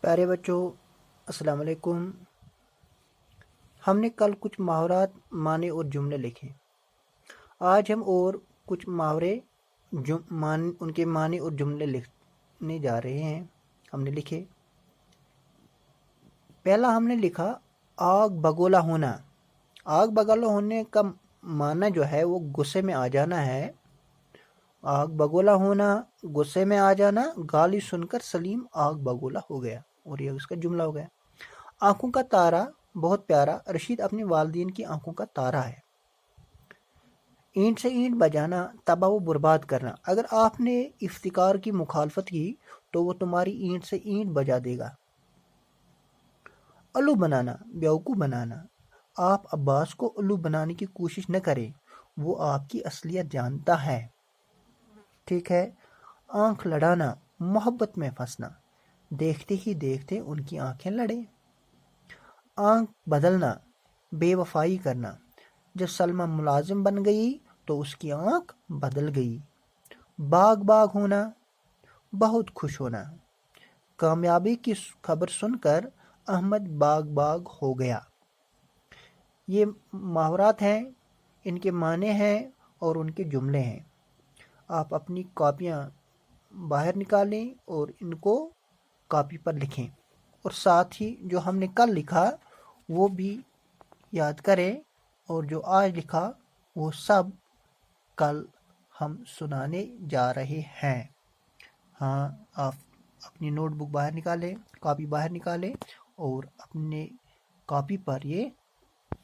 پیارے بچوں، السلام علیکم۔ ہم نے کل کچھ محاورات، معنی اور جملے لکھے۔ آج ہم اور کچھ محاورے ان کے معنی اور جملے لکھنے جا رہے ہیں۔ ہم نے لکھے، پہلا ہم نے لکھا آگ بگولا ہونا۔ آگ بگولا ہونے کا معنی جو ہے وہ غصے میں آ جانا ہے۔ آگ بگولا ہونا، غصے میں آ جانا۔ گالی سن کر سلیم آگ بگولا ہو گیا، اور یہ اس کا جملہ ہو گیا۔ آنکھوں کا تارا، بہت پیارا، رشید اپنے والدین کی آنکھوں کا تارا ہے۔ اینٹ سے اینٹ بجانا، تباہ و برباد کرنا۔ اگر آپ نے افتکار کی مخالفت کی تو وہ تمہاری اینٹ سے اینٹ بجا دے گا۔ الو بنانا، بیوقوف بنانا۔ آپ عباس کو الو بنانے کی کوشش نہ کریں، وہ آپ کی اصلیت جانتا ہے۔ ٹھیک ہے۔ آنکھ لڑانا، محبت میں پھنسنا، دیکھتے ہی دیکھتے ان کی آنکھیں لڑیں۔ آنکھ بدلنا، بے وفائی کرنا۔ جب سلمہ ملازم بن گئی تو اس کی آنکھ بدل گئی۔ باغ باغ ہونا، بہت خوش ہونا۔ کامیابی کی خبر سن کر احمد باغ باغ ہو گیا۔ یہ محاورات ہیں، ان کے معنی ہیں اور ان کے جملے ہیں۔ آپ اپنی کاپیاں باہر نکالیں اور ان کو کاپی پر لکھیں، اور ساتھ ہی جو ہم نے کل لکھا وہ بھی یاد کریں، اور جو آج لکھا وہ سب کل ہم سنانے جا رہے ہیں۔ ہاں، آپ اپنی نوٹ بک باہر نکالیں، کاپی باہر نکالیں اور اپنے کاپی پر یہ